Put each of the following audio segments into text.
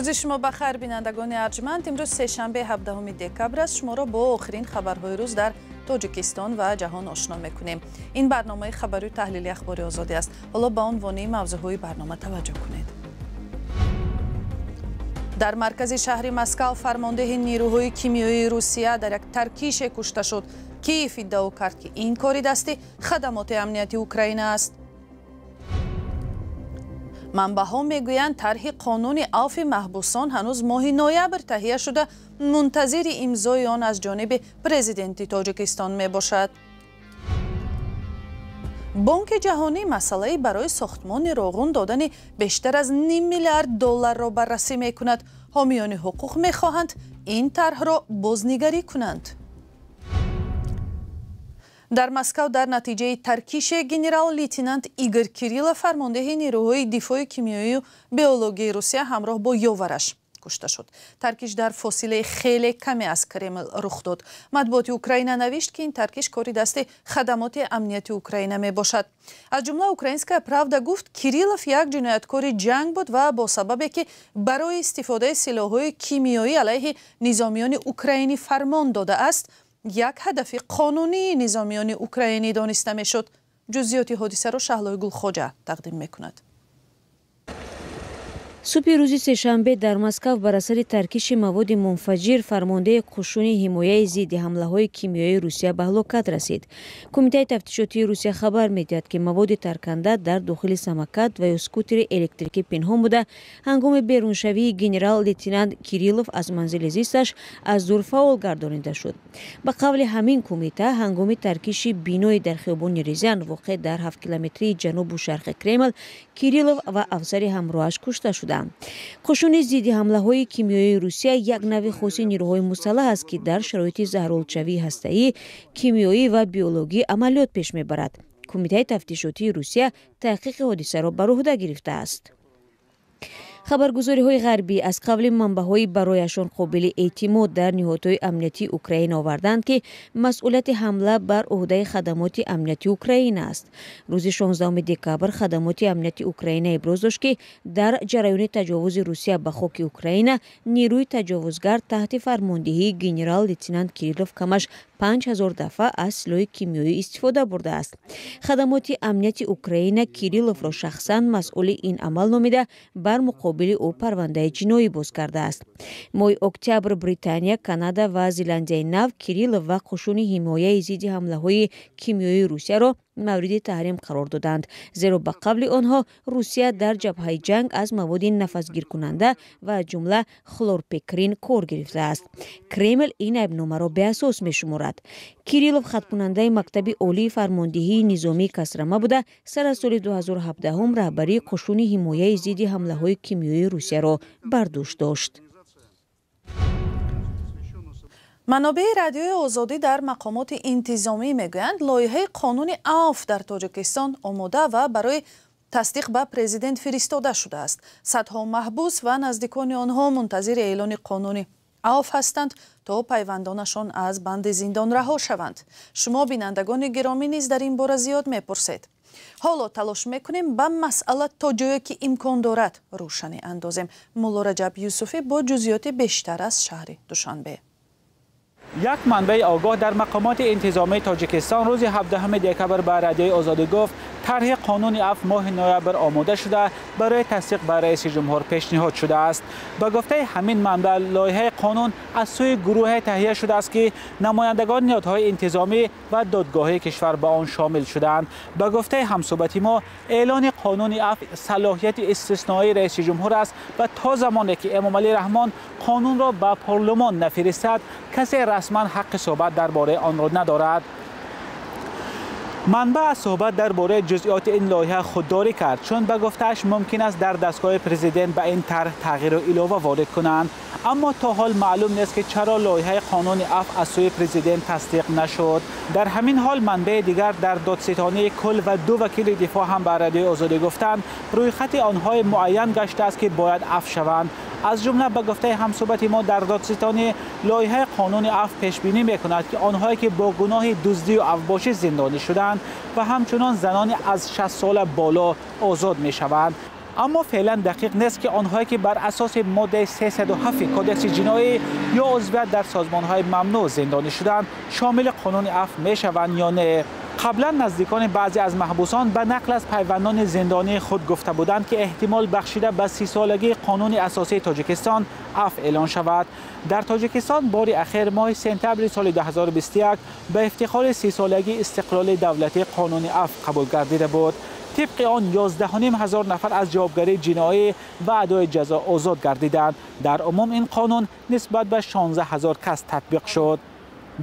روز شما بخیر بینندگان ارجمند. امروز سه‌شنبه 17 دکبر است. شما را با آخرین خبرهای روز در تاجیکستان و جهان آشنا میکنیم. این برنامه خبری و تحلیلی اخباری آزادی است. حالا به عنوان موضوعهای برنامه توجه کنید. در مرکز شهر مسکو فرمانده نیروهای کیمیایی روسیه در یک ترکیش کشته شد. کیف ادعا کرد که این کاری دست خدمات امنیتی اوکراین است. منبع‌ها میگویند طرح قانون عفو محبوسان هنوز ماه نوامبر تهیه شده، منتظر امضای آن از جانب پرزیدنت تاجیکستان می باشد. بانک جهانی مسئله برای ساختمان راغون دادن بیشتر از نیم میلیارد دلار را بررسی می کند. حامیان حقوق می خواهند این طرح را بازنگری کنند. در مسکو در نتیجه ترکیش گنرال لیتنانت ایگور کیریلوف فرمانده نیروهای دفاع کیمیایی و بیولوژی روسیه همراه با یاورش کشته شد. ترکیش در فاصله خیلی کمی از کرمل رخ داد. مطبوعات اوکراین نوشت که این ترکیش کاری دست خدمات امنیتی اوکراین می باشد. از جمله اوکراینسکا پراودا گفت کیریلوف یک جنایتکار جنگ بود و با سببی که برای استفاده سلاح‌های کیمیایی علیه نظامیان اوکراینی فرمان داده است، یک هدف قانونی نظامیان اوکراینی دانسته می شد. جزئیات حادثه را شهلای گلخوجه تقدیم می کند. صبح روز سه‌شنبه در مسکو بر اثر ترکیش مواد منفجر فرمانده قشون حمایت ضد حمله‌های کیمیایی روسیه به هلاکت رسید. کمیته تفتیشاتی روسیه خبر می‌دهد که مواد ترکنده در داخل سمکت و اسکوتر الکتریکی پنهان بوده. هنگام بیرونشوی گنرال لیتنانت کیریلوف از منزل زیستش از دور فعال گردانیده شد. به قول همین کمیته هنگام ترکیش بینایی در خیابان ریزن واقع در 7 کیلومتری جنوب و شرق کرمل کیریلوف و افسر همراهش کشته شدند. قشون ضد حمله‌های کیمیایی روسیه یک نوع خاص نیروهای مسلح است که در شرایط زهرآلودشوی هسته‌ای، کیمیایی و بیولوژی عملیات پیش می‌برد. کمیته تفتیشاتی روسیه تحقیق حادثه را بر عهده گرفته است. خبرگزاری‌های غربی از قبل منبع‌های برایشان قابل اعتماد در نهادهای امنیتی اوکراین آوردند که مسئولیت حمله بر عهده خدمات امنیتی اوکراین است. روز 16 دکبر خدمات امنیتی اوکراین ابراز داشت که در جریان تجاوز روسیه به خاک اوکراین نیروی تجاوزگر تحت فرماندهی گنرال لیتنانت کیریلوف کمش 5000 دفعه از سلاح کیمیایی استفاده برده است. خدمات امنیتی اوکراین کیریلوف را شخصا مسئول این عمل نامیده بر مقابل او پرونده جنایی باز کرده است. ماه اکتبر بریتانیا، کانادا و زلندیای نو کیریلوف و قشون حمایت ضد حمله‌های کیمیایی روسیه را مورد تحریم قرار دادند، زیرا به قبل آنها روسیه در جبهه جنگ از مواد نفسگیر کننده و جمله خلورپیکرین کار گرفته است. کرمل این ایبنامه را به اساس می شمارد. کیریلوف خط کننده مکتب عالی فرماندهی نظامی کسرمه بوده. سر از سال 2017 هم رهبری قشون حمایت ضد حمله‌های کیمیایی روسیه را بر دوش داشت. منابع رادیوی آزادی در مقامات انتظامی میگویند لایحه قانون عفو در تاجیکستان آماده و برای تصدیق به پرزیدنت فرستاده شده است. صدها محبوس و نزدیکان آنها منتظر اعلان قانون عفو هستند تا پیوندانشان از بند زندان رها شوند. شما بینندگان گرامی نیز در این باره زیاد میپرسید. حالا تلاش میکنیم به مسئله تا جایی که امکان دارد روشنی اندازیم. مولا رجب یوسفی با جزئیات بیشتر از شهر دوشنبه. یک منبع آگاه در مقامات انتظامی تاجیکستان روز 17 دکبر به رادیوی آزادی گفت طرح قانون عفو ماه نوامبر آماده شده برای تصدیق به رئیس جمهور پیشنهاد شده است. به گفته همین منبع لایحه قانون از سوی گروه تهیه شده است که نمایندگان نهادهای انتظامی و دادگاهی کشور به آن شامل شدند. به گفته همصحبت ما اعلان قانون عفو صلاحیت استثنایی رئیس جمهور است و تا زمانی که امام علی رحمان قانون را به پارلمان نفرستد کسی رسما حق صحبت درباره آن را ندارد. منبع از صحبت درباره جزئیات این لایحه خودداری کرد، چون به گفته‌اش ممکن است در دستگاه پرزیدنت به این طرح تغییر و علاوه وارد کنند، اما تا حال معلوم نیست که چرا لایحه قانون عفو از سوی پرزیدنت تصدیق نشد. در همین حال منبع دیگر در دادستانی کل و 2 وکیل دفاع هم به رادیوی آزادی گفتند روی خط آنها معین گشته است که باید عفو شوند. از جمله به گفته همصحبت ما در دادستانی لایحه قانون عفو پیش بینی می‌کند که آنهایی که با گناه دزدی و عفوباشی زندانی شدند و همچنان زنان از 60 سال بالا آزاد می‌شوند. اما فعلا دقیق نیست که آنهایی که بر اساس ماده 307 کدکس جنایی یا عضویت در سازمان‌های ممنوع زندانی شدند شامل قانون عفو می‌شوند یا نه. قبلا نزدیکان بعضی از محبوسان به نقل از پیوندان زندانی خود گفته بودند که احتمال بخشیده به 30 سالگی قانون اساسی تاجیکستان عفو اعلان شود. در تاجیکستان بار اخیر ماه سپتامبر سال 2021 به افتخار 30 سالگی استقلال دولتی قانون عفو قبول گردیده بود. طبق آن 11,500 نفر از جوابگری جنایی و ادای جزا آزاد گردیدند. در عموم این قانون نسبت به 16,000 کس تطبیق شد.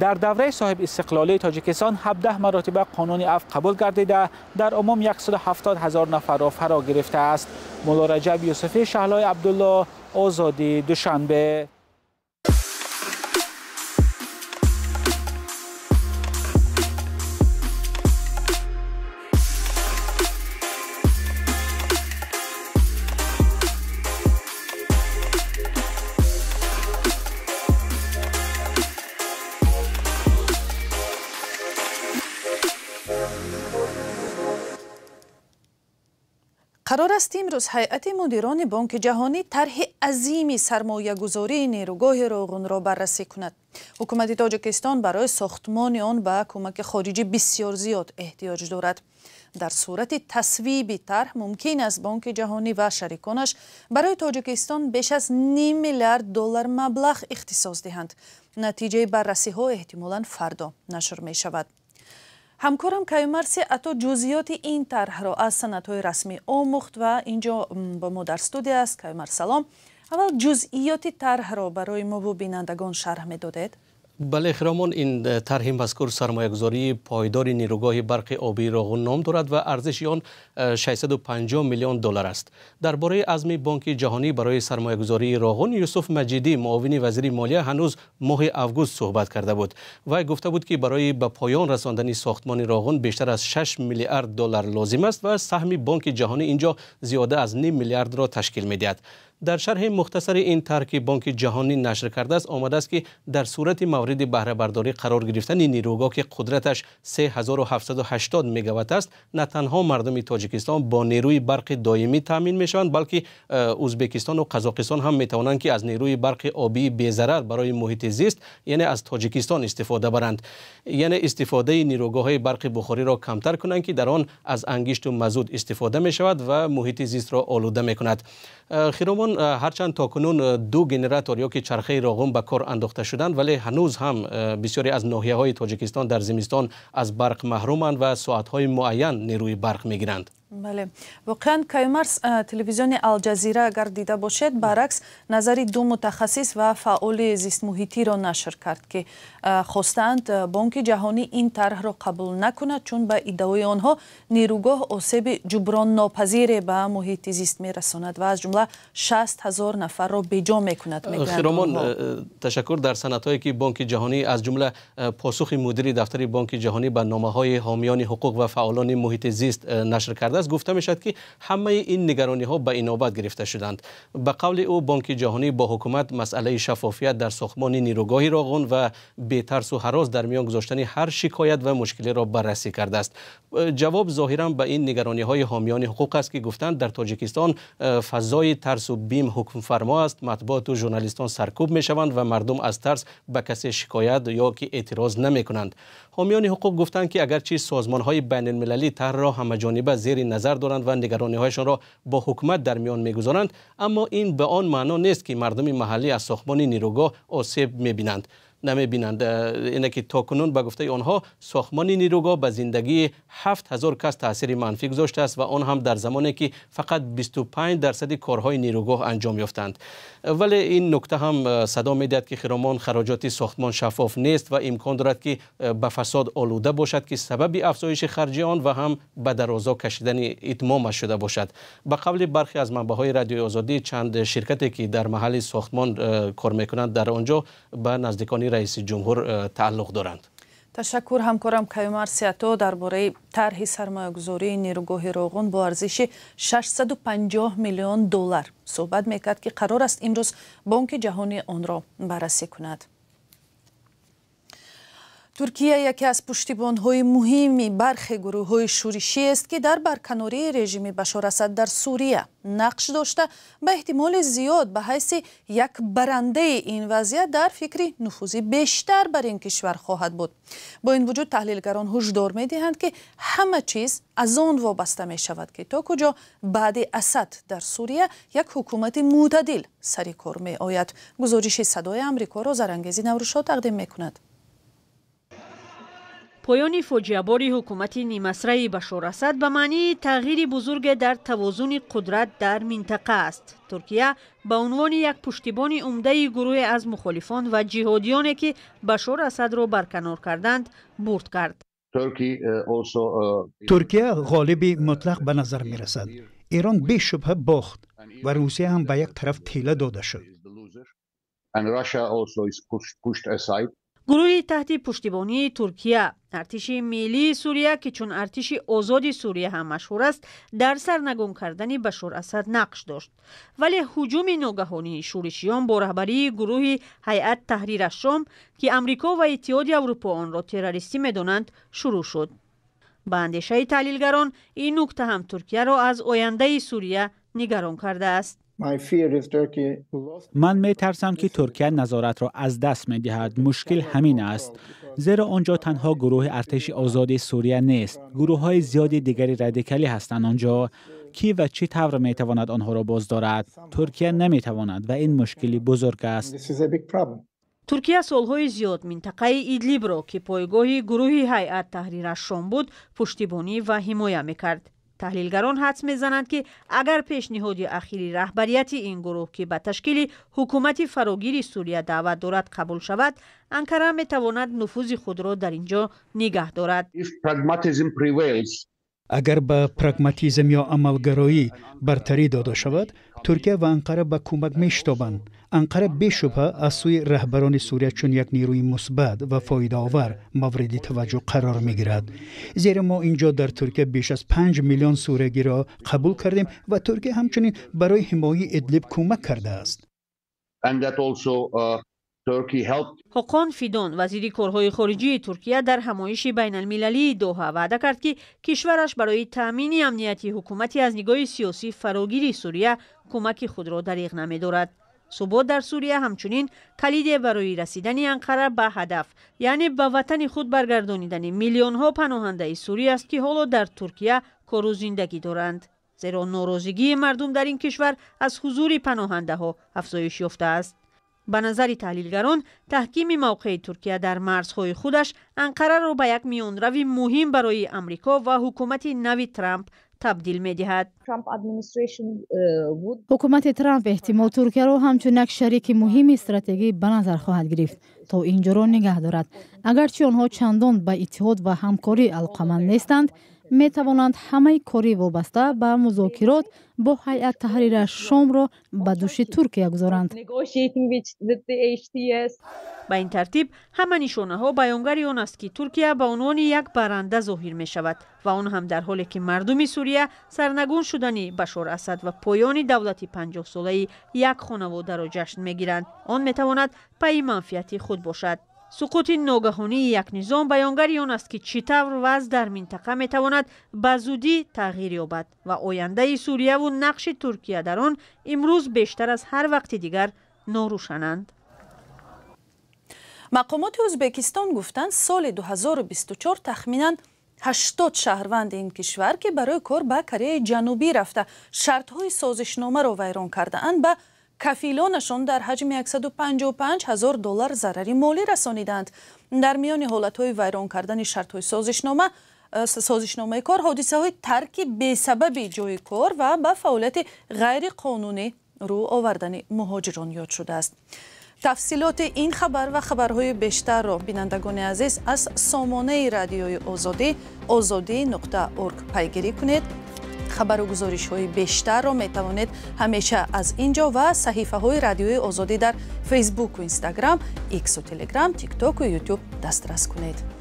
در دوره صاحب استقلالی تاجیکستان 17 مراتب قانون عفو قبول گردیده در عموم 170,000 نفر را فرا گرفته است. مولا رجب یوسفی، شهلای عبدالله، آزادی، دوشنبه. قرار است امروز هیئت مدیران بانک جهانی طرح عظیم سرمایه‌گذاری نیروگاه روغن را بررسی کند. حکومت تاجیکستان برای ساختمان آن به کمک خارجی بسیار زیاد احتیاج دارد. در صورت تصویب طرح ممکن است بانک جهانی و شریکانش برای تاجیکستان بیش از 5 میلیارد دلار مبلغ اختصاص دهند. نتیجه بررسی ها احتمالاً فردا نشر می شود. همکارم کیومرثی عطا جزئیات این طرح را از سندهای رسمی آموخت و اینجا با ما در استودیو است. کیومرث سلام. اول جزئیات طرح را برای ما و بینندگان شرح می‌دادید؟ بله خرامان، این طرح مذکور سرمایه‌گذاری پایدار نیروگاه برق آبی روغن نام دارد و ارزش آن 650 میلیون دلار است. درباره عزم بانک جهانی برای سرمایه‌گذاری روغن یوسف مجیدی معاون وزیر مالیه هنوز ماه اوگوست صحبت کرده بود. وی گفته بود که برای به پایان رساندن ساختمان روغن بیشتر از 6 میلیارد دلار لازم است و سهم بانک جهانی اینجا زیاده از 9 میلیارد را تشکیل می‌دهد. در شرح مختصر این طرح که بانک جهانی نشر کرده است آمده است که در صورت مورد بهره برداری قرار گرفتن نیروگاه که قدرتش 3780 مگاوات است، نه تنها مردم تاجیکستان با نیروی برق دائمی تامین میشوند بلکه ازبکستان و قزاقستان هم میتوانند که از نیروی برق آبی بی ضرر برای محیط زیست یعنی از تاجیکستان استفاده برند، یعنی استفاده نیروگاه برق بخاری را کمتر کنند که در آن از انگشت و مازوت استفاده می شود و محیط زیست را آلوده می کند. خیرامان، هرچند تاکنون 2 گنراتور یا که چرخه روغن به کار انداخته شدند ولی هنوز هم بسیاری از ناحیه‌های تاجیکستان در زمستان از برق محرومند و ساعت‌های معین نیروی برق می‌گیرند. بله، واقعا کیومرث تلویزیون الجزیره اگر دیده باشد برعکس نظری 2 متخصص و فعال زیست محیطی را نشر کرد که خواستند بانک جهانی این طرح را قبول نکند چون به ادعای آنها نیروگاه آسیب جبران ناپذیر به محیط زیست میرساند و از جمله 60,000 نفر را بیجا میکند. خیرامان، تشکر. در سندهایی که بانک جهانی از جمله پاسخ مدیر دفتر بانک جهانی به نامه‌های حامیان حقوق و فعالان محیط زیست نشر کرده است گفته میشد که همه این نگرانی ها به اینابت گرفته شدند. به قول او بانک جهانی با حکومت مسئله شفافیت در ساختمان نیروگاه روغن و بی‌ترس و هراس در میان گذاشتن هر شکایت و مشکلی را بررسی کرده است. جواب ظاهرا به این نگرانی های حامیان حقوق است که گفتند در تاجیکستان فضای ترس و بیم حکم فرما است، مطبوعات و ژورنالیستان سرکوب می شوند و مردم از ترس به کسی شکایت یا که اعتراض نمی کنند. حامیان حقوق گفتند که اگرچه سازمان های بین المللی طرح را همه‌جانبه زیر نظر دارند و نگرانی هایشان را با حکومت در میان میگذارند، اما این به آن معنا نیست که مردم محلی از ساختمان نیروگاه آسیب میبینند. نمیبینند. اینه که تاکنون به گفته آنها ساختمان نیروگاه به زندگی 7,000 کس تاثیر منفی گذاشته است و آن هم در زمانی که فقط 25% کارهای نیروگاه انجام یافتند. ولی این نکته هم صدا میدهد که خیرامان خراجات ساختمان شفاف نیست و امکان دارد که به فساد آلوده باشد که سبب افزایش خرج آن و هم به درازا کشیدن اتمام شده باشد. به قول برخی از منبع‌های رادیو آزادی چند شرکتی که در محل ساختمان کار میکنند در آنجا به نزدیکان رئیس جمهور تعلق دارند. تشکر همکارم کیومرث عطا درباره طرح سرمایه‌گذاری نیروگاه روغن با ارزش 650 میلیون دلار صحبت میکرد که قرار است امروز بانک جهانی آن را بررسی کند. ترکیه یکی از پشتیبان‌های مهمی برخی گروه‌های شورشی است که در برکناری رژیم بشار اسد در سوریه نقش داشته به احتمال زیاد به حیث یک برنده این وضعیت در فکر نفوذ بیشتر بر این کشور خواهد بود. با این وجود تحلیلگران هشدار می‌دهند که همه چیز از آن وابسته می شود که تا کجا بعد اسد در سوریه یک حکومت معتدل سر کار می آید. گزارش صدای آمریکا را زرانگیزی نوروشا تقدیم می‌کند. پایان فاجعه‌بار حکومت نیمه‌اسره بشار اسد به معنی تغییر بزرگ در توازن قدرت در منطقه است. ترکیه به عنوان یک پشتیبان عمده گروه از مخالفان و جهادیانی که بشار اسد را برکنار کردند برد کرد. ترکیه غالب مطلق به نظر می رسد. ایران بی شبهه باخت و روسیه هم به یک طرف تیله داده شد. گروهی تحت پشتیبانی ترکیه ارتش ملی سوریه که چون ارتش آزاد سوریه هم مشهور است در سرنگون کردن بشار اسد نقش داشت، ولی هجوم ناگهانی شورشیان با رهبری گروه هیئت تحریر الشام که امریکا و اتحادیه اروپا آن را تروریستی می‌دانند شروع شد. به اندیشه تحلیلگران این نکته هم ترکیه را از آینده سوریه نگران کرده است. من می ترسم که ترکیه نظارت را از دست می دهد. مشکل همین است، زیرا آنجا تنها گروه ارتش آزاد سوریه نیست، گروه های زیاد دیگری رادیکالی هستند آنجا. کی و چه طور می تواند آنها را باز دارد؟ ترکیه نمی تواند و این مشکلی بزرگ است. ترکیه سالهای زیاد منطقه ایدلیب را که پایگاه گروه هیئت تحریر الشام بود پشتیبانی و حمایت می‌کرد. تحلیلگران حدس می‌زنند که اگر پیشنهاد اخیری رهبریت این گروه که به تشکیل حکومت فراگیر سوریه دعوت دارد قبول شود، انقره می‌تواند نفوذ خود را در اینجا نگه دارد. اگر به پراگماتیسم یا عملگرایی برتری داده شود، ترکیه و انقره به کمک می‌شتابند. انقره بی‌شبهه از سوی رهبران سوریه چون یک نیروی مثبت و فایده آور مورد توجه قرار می‌گیرد. زیرا ما اینجا در ترکیه بیش از 5 میلیون سوریگی را قبول کردیم و ترکیه همچنین برای حمایت ادلیب کمک کرده است. حقان فیدون وزیر کارهای خارجی ترکیه در همایش بین المللی دوحه وعده کرد که کشورش برای تامین امنیت حکومتی از نگاه سیاسی فراگیر سوریه کمک خود را دریغ نمی‌دارد. ثبات در سوریه همچنین کلید برای رسیدن انقره به هدف، یعنی به وطن خود برگردانیدن میلیون ها پناهنده سوری است که حالا در ترکیه کار و زندگی دارند. زیرا ناراضگی مردم در این کشور از حضور پناهنده ها افزایش یافته است. به نظر تحلیلگران تحکیم موقع ترکیه در مرزهای خودش انقره را به یک میانروی مهم برای امریکا و حکومت نو ترامپ تبدیل می دهد. حکومت ترامپ احتمال ترکیه را همچون یک شریک مهم استراتژی به نظر خواهد گرفت تا اینجا را نگه دارد. اگرچه آنها چندان به اتحاد و همکاری علاقه‌مند نیستند، می توانند همه کاری وابسته به مذاکرات با هیئت تحریر الشام را به دوش ترکیه گذارند. با این ترتیب همه نشانه ها بیانگر آن است که ترکیه به عنوان یک برنده ظاهر می شود و آن هم در حالی که مردم سوریه سرنگون شدن بشار اسد و پایان دولت 50 ساله یک خانواده را جشن می گیرند. آن می تواند پای منفعت خود باشد. سقوط ناگهانی یک نظام بیانگر آن است که چطور وضع در منطقه می تواند به زودی تغییر یابد و آینده سوریه و نقش ترکیه در آن امروز بیشتر از هر وقت دیگر ناروشنند. مقامات ازبکستان گفتند سال 2024 تخمیناً 80 شهروند این کشور که برای کار به کره جنوبی رفته شرطهای سازشنامه را ویران کرده اند به کفیلانشان در حجم 155,000 دلار ضرری مالی رسانیدند. در میان حالتهای ویران کردن شرطهای سازشنامه کار، حادثه های ترک بی سبب جای کار و به فعالیت غیر قانونی رو آوردن مهاجران یاد شده است. تفصیلات این خبر و خبرهای بیشتر را بینندگان عزیز از سامانه رادیوی آزادی azadi.org پیگیری کنید. خبر و گزارش های بیشتر را می توانید همیشه از اینجا و صحیفه های رادیوی آزادی در فیسبوک و اینستاگرام، ایکس و تلگرام، تیک تاک و یوتیوب دسترس کنید.